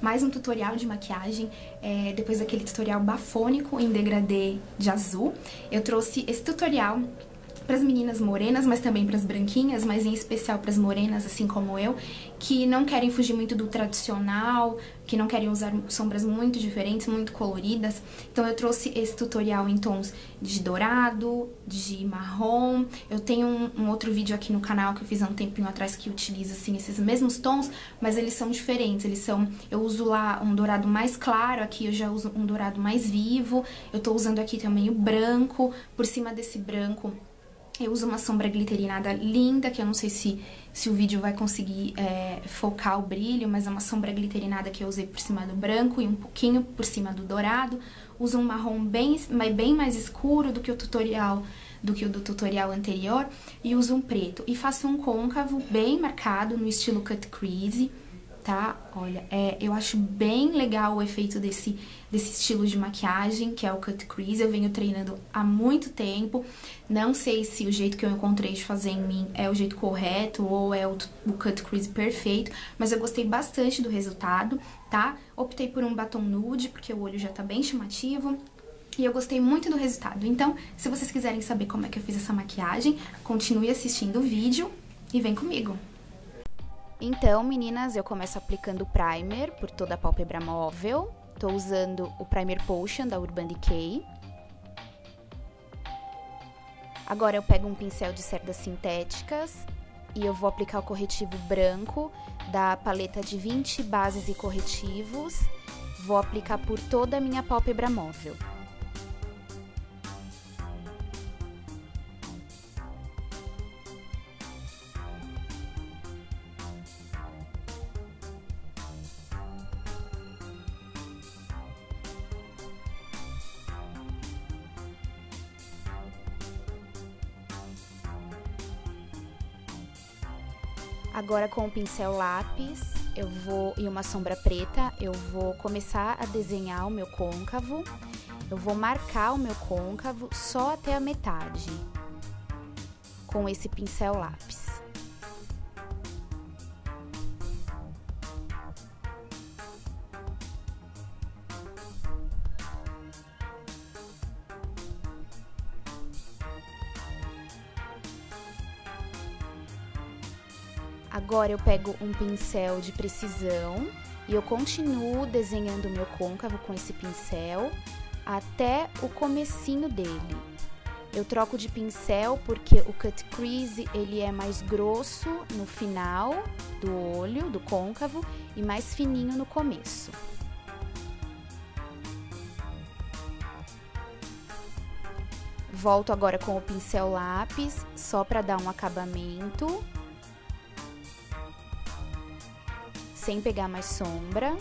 mais um tutorial de maquiagem, depois daquele tutorial bafônico em degradê de azul. Eu trouxe esse tutorial para as meninas morenas, mas também para as branquinhas, mas em especial para as morenas, assim como eu, que não querem fugir muito do tradicional, que não querem usar sombras muito diferentes, muito coloridas. Então eu trouxe esse tutorial em tons de dourado, de marrom. Eu tenho um outro vídeo aqui no canal que eu fiz há um tempinho atrás que utiliza assim esses mesmos tons, mas eles são diferentes. Eu uso lá um dourado mais claro, aqui eu já uso um dourado mais vivo. Eu tô usando aqui também o branco. Por cima desse branco eu uso uma sombra glitterinada linda, que eu não sei se o vídeo vai conseguir focar o brilho, mas é uma sombra glitterinada que eu usei por cima do branco e um pouquinho por cima do dourado. Uso um marrom bem mais escuro do que o do tutorial anterior e uso um preto. E faço um côncavo bem marcado no estilo cut crease, tá? Olha, eu acho bem legal o efeito desse estilo de maquiagem, que é o cut crease. Eu venho treinando há muito tempo. Não sei se o jeito que eu encontrei de fazer em mim é o jeito correto ou é o cut crease perfeito, mas eu gostei bastante do resultado, tá? Optei por um batom nude, porque o olho já tá bem chamativo. E eu gostei muito do resultado. Então, se vocês quiserem saber como é que eu fiz essa maquiagem, continue assistindo o vídeo e vem comigo! Então, meninas, eu começo aplicando o primer por toda a pálpebra móvel. Tô usando o Primer Potion da Urban Decay. Agora eu pego um pincel de cerdas sintéticas e eu vou aplicar o corretivo branco da paleta de 20 bases e corretivos. Vou aplicar por toda a minha pálpebra móvel. Agora com o pincel lápis e uma sombra preta, eu vou começar a desenhar o meu côncavo. Eu vou marcar o meu côncavo só até a metade, com esse pincel lápis. Agora eu pego um pincel de precisão e eu continuo desenhando o meu côncavo com esse pincel até o comecinho dele. Eu troco de pincel porque o cut crease ele é mais grosso no final do olho, do côncavo, e mais fininho no começo. Volto agora com o pincel lápis, só para dar um acabamento, sem pegar mais sombra.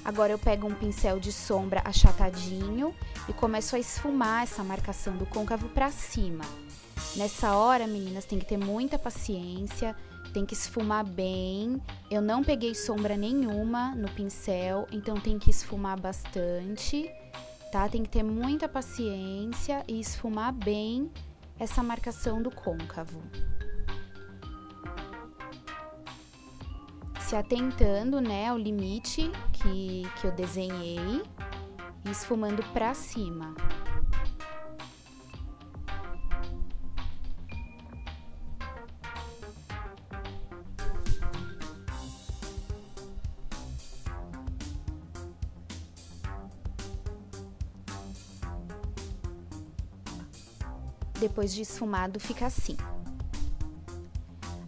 Agora eu pego um pincel de sombra achatadinho e começo a esfumar essa marcação do côncavo pra cima. Nessa hora, meninas, tem que ter muita paciência, tem que esfumar bem. Eu não peguei sombra nenhuma no pincel, então tem que esfumar bastante, tá? Tem que ter muita paciência e esfumar bem essa marcação do côncavo. Se atentando, né, ao limite que eu desenhei e esfumando pra cima. Depois de esfumado, fica assim.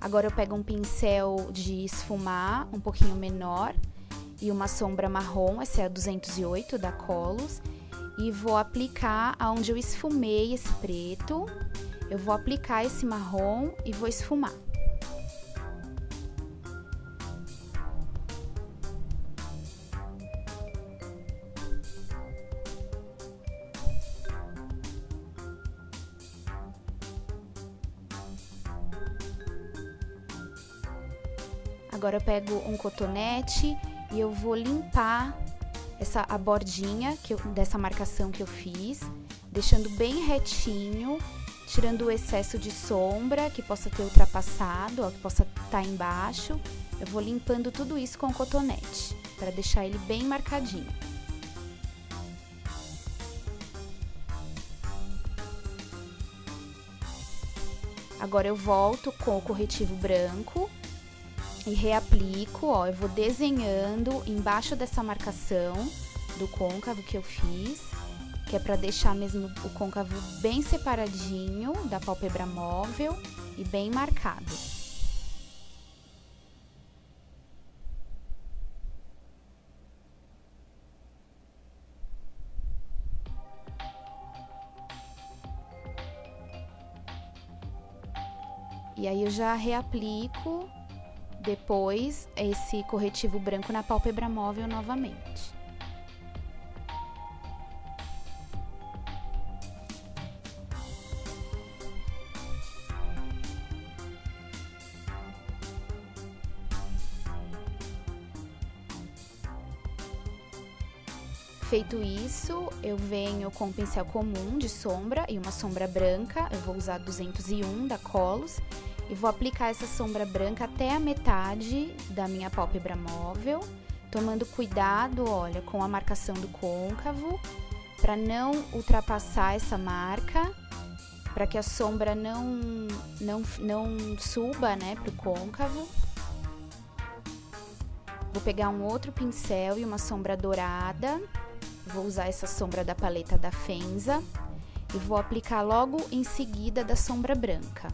Agora eu pego um pincel de esfumar um pouquinho menor e uma sombra marrom, essa é a 208 da Colos, e vou aplicar aonde eu esfumei esse preto. Eu vou aplicar esse marrom e vou esfumar. Agora eu pego um cotonete e eu vou limpar a bordinha dessa marcação que eu fiz, deixando bem retinho, tirando o excesso de sombra que possa ter ultrapassado, ó, que possa estar embaixo. Eu vou limpando tudo isso com o cotonete, para deixar ele bem marcadinho. Agora eu volto com o corretivo branco e reaplico, ó, eu vou desenhando embaixo dessa marcação do côncavo que eu fiz, que é para deixar mesmo o côncavo bem separadinho da pálpebra móvel e bem marcado. E aí eu já reaplico depois esse corretivo branco na pálpebra móvel novamente. Feito isso, eu venho com um pincel comum de sombra e uma sombra branca, eu vou usar 201 da Colos, e vou aplicar essa sombra branca até a metade da minha pálpebra móvel, tomando cuidado, olha, com a marcação do côncavo, para não ultrapassar essa marca, para que a sombra não suba, né, pro côncavo. Vou pegar um outro pincel e uma sombra dourada. Vou usar essa sombra da paleta da Fenza e vou aplicar logo em seguida da sombra branca.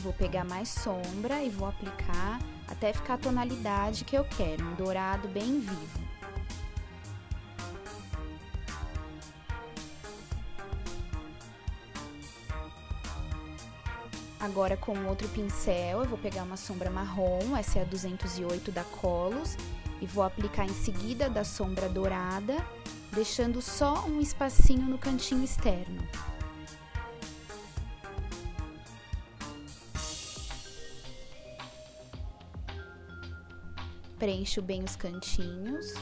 Vou pegar mais sombra e vou aplicar até ficar a tonalidade que eu quero, um dourado bem vivo. Agora com outro pincel eu vou pegar uma sombra marrom, essa é a 208 da Colos, e vou aplicar em seguida da sombra dourada, deixando só um espacinho no cantinho externo. Preencho bem os cantinhos.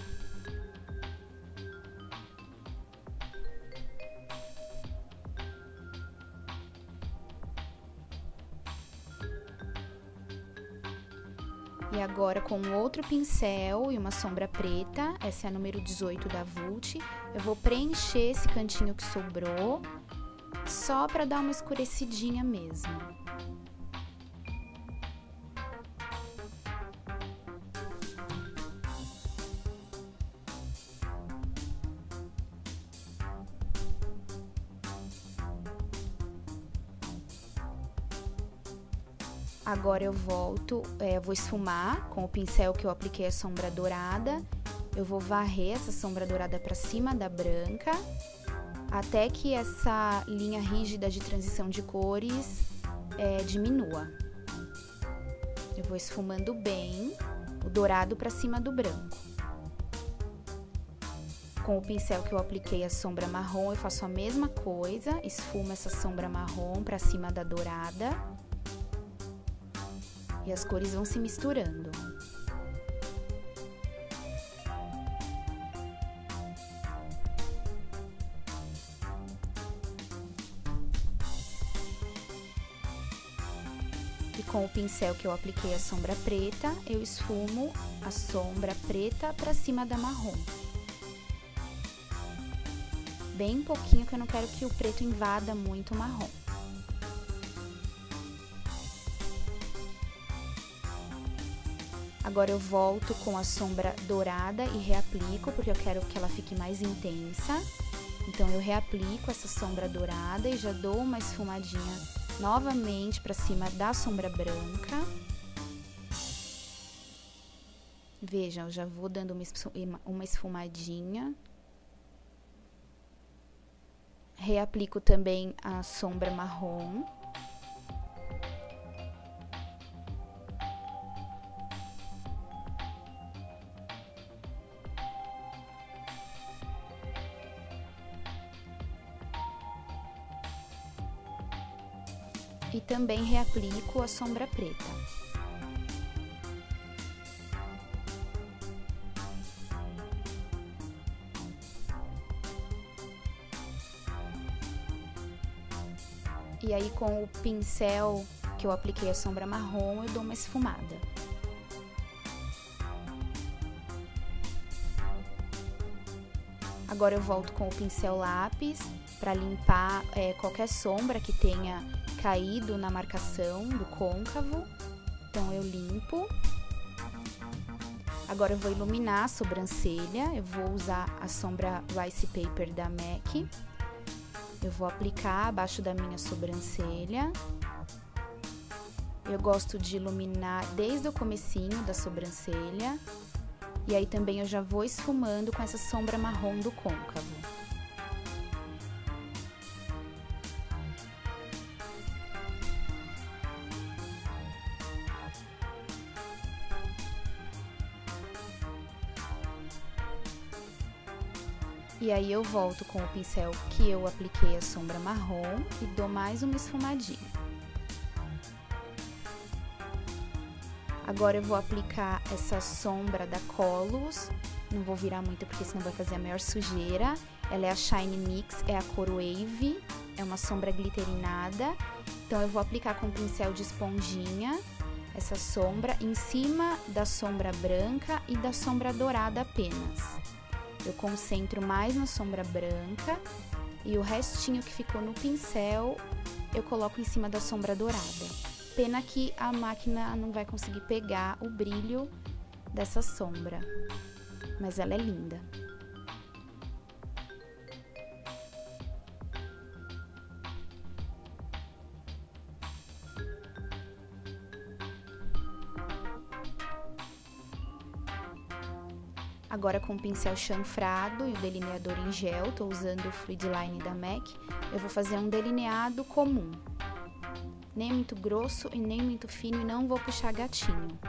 E agora com outro pincel e uma sombra preta, essa é a número 18 da Vult, eu vou preencher esse cantinho que sobrou, só para dar uma escurecidinha mesmo. Agora eu volto, vou esfumar com o pincel que eu apliquei a sombra dourada. Eu vou varrer essa sombra dourada para cima da branca, até que essa linha rígida de transição de cores diminua. Eu vou esfumando bem o dourado para cima do branco. Com o pincel que eu apliquei a sombra marrom, eu faço a mesma coisa, esfumo essa sombra marrom para cima da dourada. E as cores vão se misturando. E com o pincel que eu apliquei a sombra preta, eu esfumo a sombra preta para cima da marrom. Bem pouquinho, que eu não quero que o preto invada muito o marrom. Agora eu volto com a sombra dourada e reaplico, porque eu quero que ela fique mais intensa. Então, eu reaplico essa sombra dourada e já dou uma esfumadinha novamente para cima da sombra branca. Vejam, eu já vou dando uma esfumadinha. Reaplico também a sombra marrom. E também reaplico a sombra preta. E aí, com o pincel que eu apliquei a sombra marrom, eu dou uma esfumada. Agora eu volto com o pincel lápis para limpar qualquer sombra que tenha caído na marcação do côncavo. Então eu limpo. Agora eu vou iluminar a sobrancelha. Eu vou usar a sombra Rice Paper da MAC. Eu vou aplicar abaixo da minha sobrancelha. Eu gosto de iluminar desde o comecinho da sobrancelha. E aí também eu já vou esfumando com essa sombra marrom do côncavo. E aí eu volto com o pincel que eu apliquei a sombra marrom e dou mais uma esfumadinha. Agora eu vou aplicar essa sombra da Colors, não vou virar muito porque senão vai fazer a maior sujeira. Ela é a Shine Mix, é a cor Wave, é uma sombra glitterinada. Então eu vou aplicar com o pincel de esponjinha essa sombra em cima da sombra branca e da sombra dourada apenas. Eu concentro mais na sombra branca e o restinho que ficou no pincel eu coloco em cima da sombra dourada. Pena que a máquina não vai conseguir pegar o brilho dessa sombra, mas ela é linda. Agora com o pincel chanfrado e o delineador em gel, tô usando o Fluid Line da MAC, eu vou fazer um delineado comum. Nem muito grosso e nem muito fino e não vou puxar gatinho.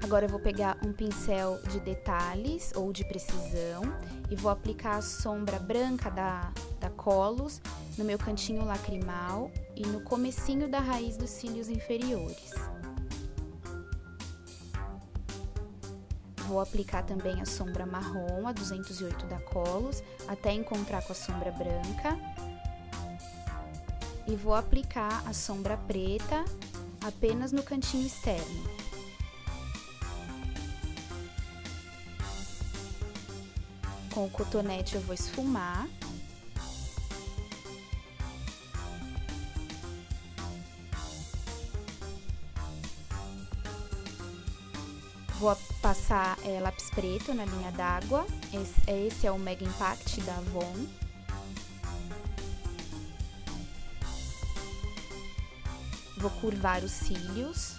Agora eu vou pegar um pincel de detalhes ou de precisão e vou aplicar a sombra branca da Colors no meu cantinho lacrimal e no comecinho da raiz dos cílios inferiores. Vou aplicar também a sombra marrom, a 208 da Colors, até encontrar com a sombra branca. E vou aplicar a sombra preta apenas no cantinho externo. Com o cotonete eu vou esfumar. Vou passar lápis preto na linha d'água. Esse é o Mega Impact da Avon. Vou curvar os cílios.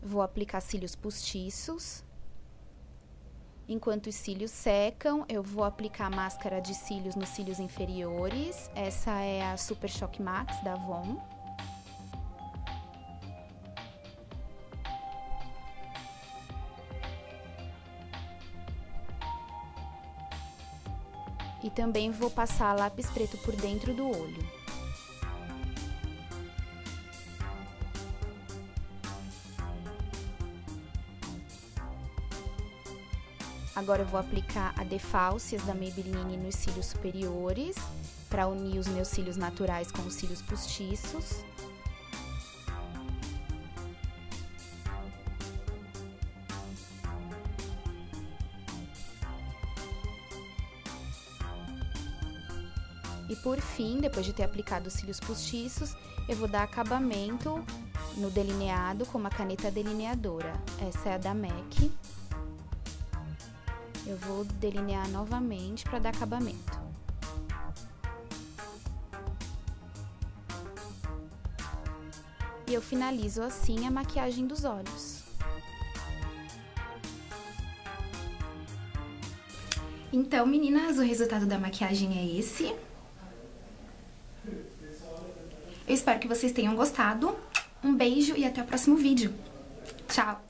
Vou aplicar cílios postiços. Enquanto os cílios secam, eu vou aplicar máscara de cílios nos cílios inferiores. Essa é a Super Shock Max da Avon. E também vou passar lápis preto por dentro do olho. Agora eu vou aplicar a Defalcias da Maybelline nos cílios superiores, para unir os meus cílios naturais com os cílios postiços. E por fim, depois de ter aplicado os cílios postiços, eu vou dar acabamento no delineado com uma caneta delineadora. Essa é a da MAC. Eu vou delinear novamente para dar acabamento. E eu finalizo assim a maquiagem dos olhos. Então, meninas, o resultado da maquiagem é esse. Eu espero que vocês tenham gostado. Um beijo e até o próximo vídeo. Tchau!